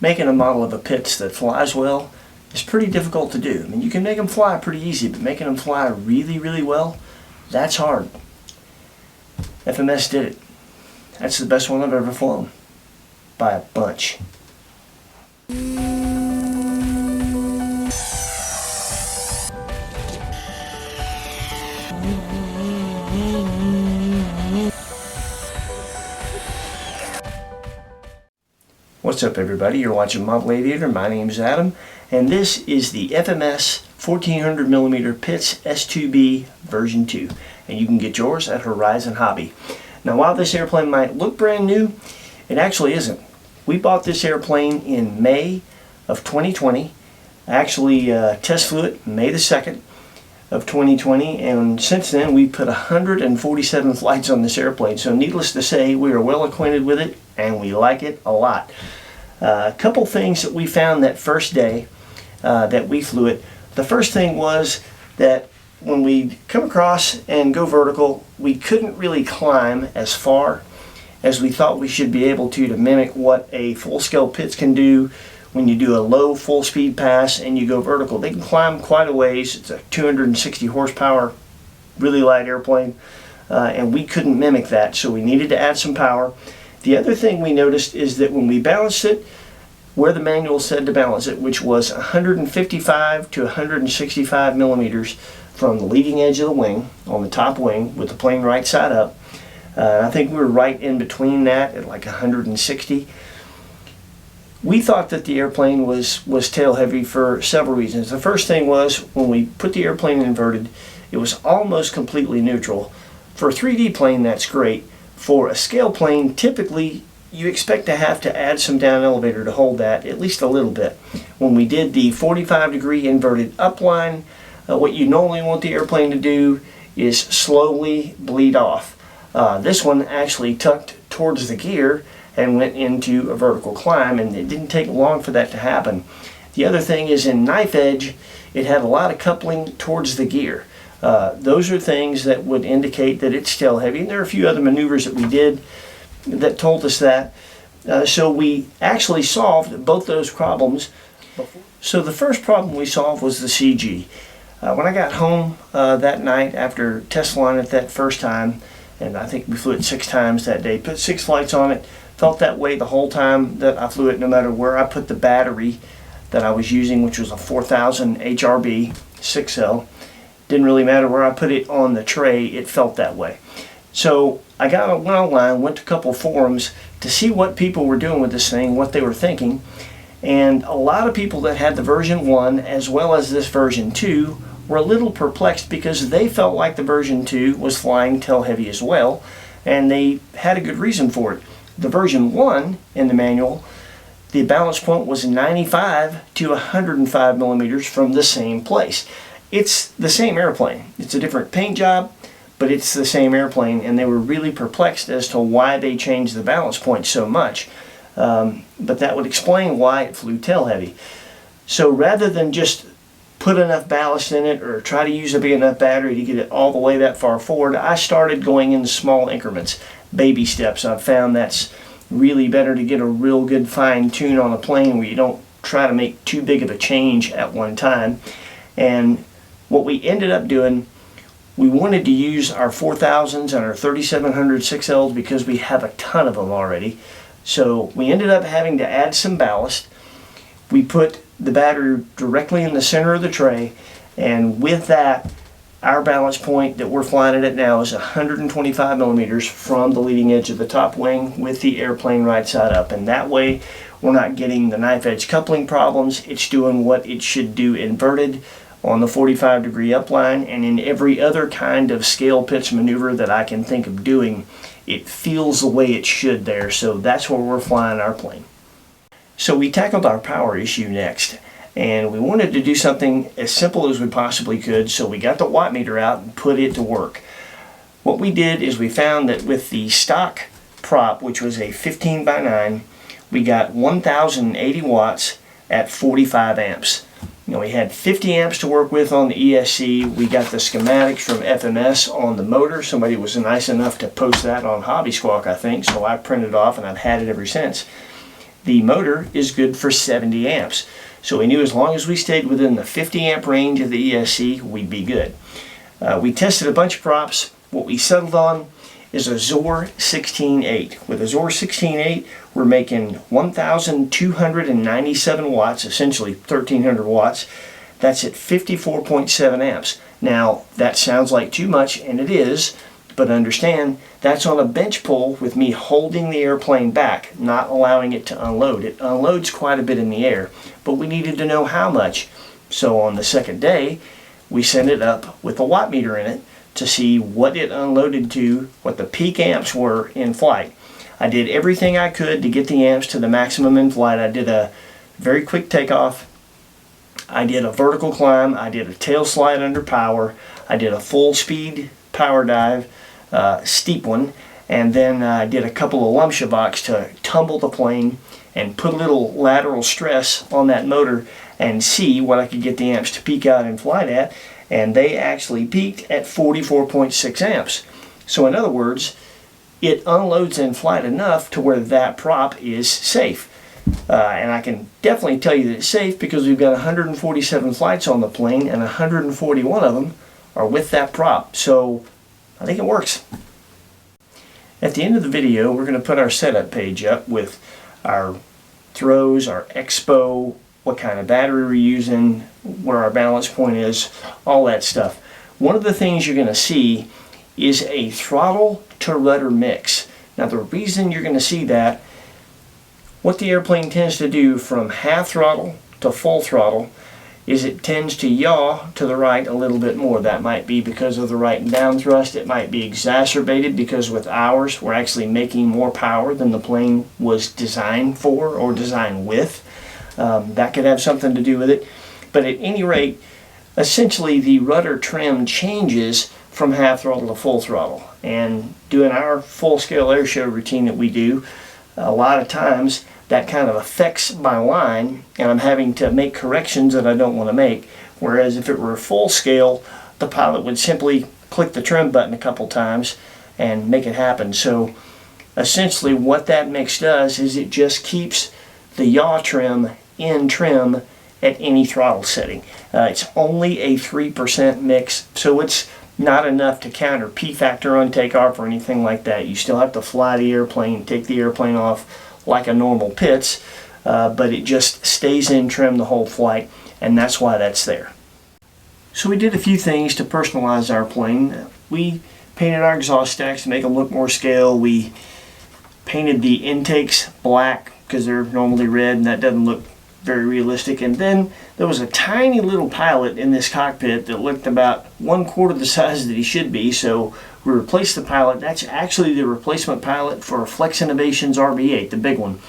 making a model of a Pitts that flies well is pretty difficult to do. I mean, you can make them fly pretty easy, but making them fly really, really well, that's hard. FMS did it. That's the best one I've ever flown, by a bunch. What's up, everybody? You're watching Model AV8R. My name is Adam, and this is the FMS 1400mm Pitts S2B version 2, and you can get yours at Horizon Hobby. Now, while this airplane might look brand new, it actually isn't. We bought this airplane in May of 2020. I actually test flew it May the 2nd of 2020, and since then we put 147 flights on this airplane, so needless to say we are well acquainted with it and we like it a lot. A couple things that we found that first day that we flew it. The first thing was that when we come across and go vertical, we couldn't really climb as far as we thought we should be able to mimic what a full-scale Pitts can do when you do a low full-speed pass and you go vertical. They can climb quite a ways. It's a 260 horsepower, really light airplane, and we couldn't mimic that, so we needed to add some power. The other thing we noticed is that when we balanced it where the manual said to balance it, which was 155 to 165 millimeters from the leading edge of the wing, on the top wing, with the plane right side up, I think we were right in between that at like 160. We thought that the airplane was tail heavy for several reasons. The first thing was when we put the airplane inverted, it was almost completely neutral. For a 3D plane, that's great. For a scale plane, typically you expect to have to add some down elevator to hold that, at least a little bit. When we did the 45-degree inverted upline, what you normally want the airplane to do is slowly bleed off. This one actually tucked towards the gear and went into a vertical climb, and it didn't take long for that to happen. The other thing is in knife edge, it had a lot of coupling towards the gear. Those are things that would indicate that it's tail heavy, and there are a few other maneuvers that we did that told us that. So we actually solved both those problems. So the first problem we solved was the CG. When I got home that night after test flying it that first time, and I think we flew it 6 times that day, put 6 flights on it, felt that way the whole time that I flew it, no matter where I put the battery that I was using, which was a 4000 HRB 6L. Didn't really matter where I put it on the tray, it felt that way. So I went online, went to a couple forums to see what people were doing with this thing, what they were thinking, and a lot of people that had the version 1 as well as this version 2 were a little perplexed because they felt like the version 2 was flying tail heavy as well, and they had a good reason for it. The version 1 in the manual, the balance point was 95 to 105 millimeters from the same place. It's the same airplane. It's a different paint job, but it's the same airplane, and they were really perplexed as to why they changed the balance point so much. But that would explain why it flew tail heavy. So rather than just put enough ballast in it or try to use a big enough battery to get it all the way that far forward, I started going in small increments, baby steps. I've found that's really better to get a real good fine tune on a plane where you don't try to make too big of a change at one time. And what we ended up doing, we wanted to use our 4000s and our 3700 6Ls because we have a ton of them already. So we ended up having to add some ballast. We put the battery directly in the center of the tray, and with that, our balance point that we're flying it at now is 125 millimeters from the leading edge of the top wing with the airplane right side up. And that way, we're not getting the knife edge coupling problems. It's doing what it should do inverted on the 45-degree upline, and in every other kind of scale pitch maneuver that I can think of doing, it feels the way it should there. So that's where we're flying our plane. So we tackled our power issue next, and we wanted to do something as simple as we possibly could, so we got the watt meter out and put it to work. What we did is we found that with the stock prop, which was a 15x9, we got 1080 watts at 45 amps. You know, we had 50 amps to work with on the ESC. We got the schematics from FMS on the motor. Somebody was nice enough to post that on Hobby Squawk, I think, so I printed it off and I've had it ever since. the motor is good for 70 amps. So we knew as long as we stayed within the 50 amp range of the ESC, we'd be good. We tested a bunch of props. What we settled on is a Zor 16.8. With a Zor 16.8, we're making 1,297 watts, essentially 1,300 watts. That's at 54.7 amps. Now, that sounds like too much, and it is, but understand, that's on a bench pull with me holding the airplane back, not allowing it to unload. It unloads quite a bit in the air, but we needed to know how much. So on the second day, we sent it up with a watt meter in it to see what it unloaded to, what the peak amps were in flight. I did everything I could to get the amps to the maximum in flight. I did a very quick takeoff. I did a vertical climb. I did a tail slide under power. I did a full speed power dive, steep one, and then I did a couple of lump shavoks to tumble the plane and put a little lateral stress on that motor and see what I could get the amps to peak out in flight at, and they actually peaked at 44.6 amps. So in other words, it unloads in flight enough to where that prop is safe. And I can definitely tell you that it's safe because we've got 147 flights on the plane and 141 of them are with that prop. So I think it works. At the end of the video, we're going to put our setup page up with our throws, our expo, what kind of battery we're using, where our balance point is, all that stuff. One of the things you're going to see is a throttle to rudder mix. Now the reason you're going to see that, what the airplane tends to do from half throttle to full throttle is it tends to yaw to the right a little bit more. That might be because of the right and down thrust. It might be exacerbated because with ours we're actually making more power than the plane was designed for or designed with. That could have something to do with it. But at any rate, essentially the rudder trim changes from half throttle to full throttle. And doing our full-scale air show routine that we do, a lot of times that kind of affects my line, and I'm having to make corrections that I don't want to make. Whereas if it were full scale, the pilot would simply click the trim button a couple times and make it happen. So essentially what that mix does is it just keeps the yaw trim in trim at any throttle setting. It's only a 3% mix, so it's not enough to counter P factor on takeoff or anything like that. You still have to fly the airplane, take the airplane off like a normal Pitts, but it just stays in trim the whole flight, and that's why that's there. So we did a few things to personalize our plane. We painted our exhaust stacks to make them look more scale. We painted the intakes black because they're normally red, and that doesn't look very realistic. And then there was a tiny little pilot in this cockpit that looked about 1/4 the size that he should be, so we replaced the pilot. That's actually the replacement pilot for Flex Innovations RB8, the big one.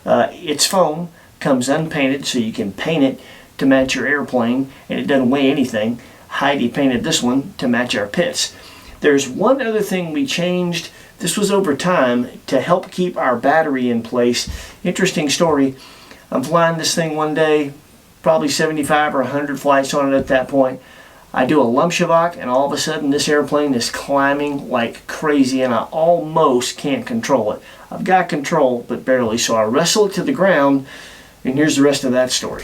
It's foam, comes unpainted, so you can paint it to match your airplane, and it doesn't weigh anything. Heidi painted this one to match our Pitts. There's one other thing we changed. This was over time to help keep our battery in place. Interesting story. I'm flying this thing one day, probably 75 or 100 flights on it at that point. I do a lump shavok, and all of a sudden this airplane is climbing like crazy, and I almost can't control it. I've got control, but barely, so I wrestle it to the ground, and here's the rest of that story.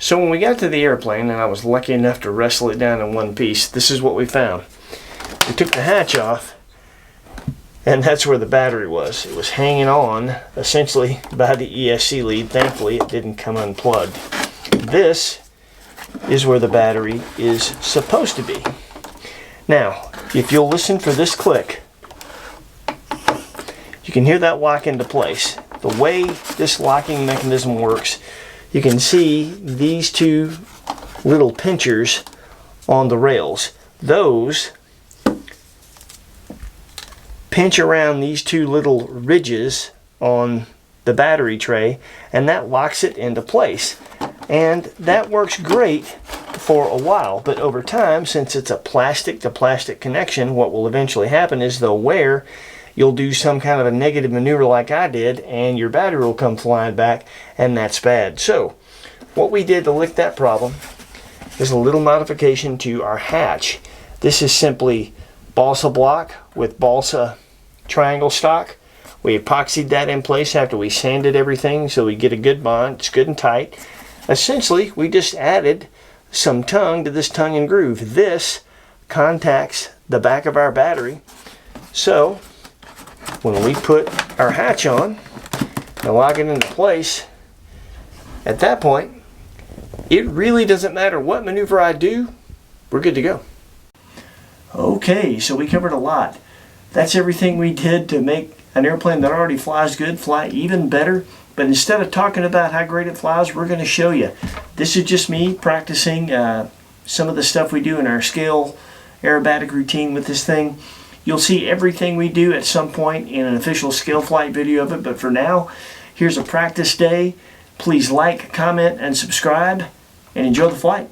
So when we got to the airplane, and I was lucky enough to wrestle it down in one piece, this is what we found. We took the hatch off, and that's where the battery was. It was hanging on, essentially, by the ESC lead. Thankfully, it didn't come unplugged. This is where the battery is supposed to be. Now, if you'll listen for this click, you can hear that lock into place. The way this locking mechanism works, you can see these two little pinchers on the rails. Those pinch around these two little ridges on the battery tray, and that locks it into place. And that works great for a while, but over time, since it's a plastic to plastic connection, what will eventually happen is they'll wear. You'll do some kind of a negative maneuver like I did, and your battery will come flying back, and that's bad. So what we did to lick that problem is a little modification to our hatch. This is simply balsa block with balsa triangle stock We epoxied that in place after we sanded everything so we get a good bond. It's good and tight. Essentially, we just added some tongue to this tongue and groove. This contacts the back of our battery. So when we put our hatch on and lock it into place, at that point, it really doesn't matter what maneuver I do, we're good to go. Okay, so we covered a lot. That's everything we did to make an airplane that already flies good fly even better. But instead of talking about how great it flies, we're going to show you. This is just me practicing some of the stuff we do in our scale aerobatic routine with this thing. You'll see everything we do at some point in an official scale flight video of it, but for now, here's a practice day. Please like, comment, and subscribe, and enjoy the flight.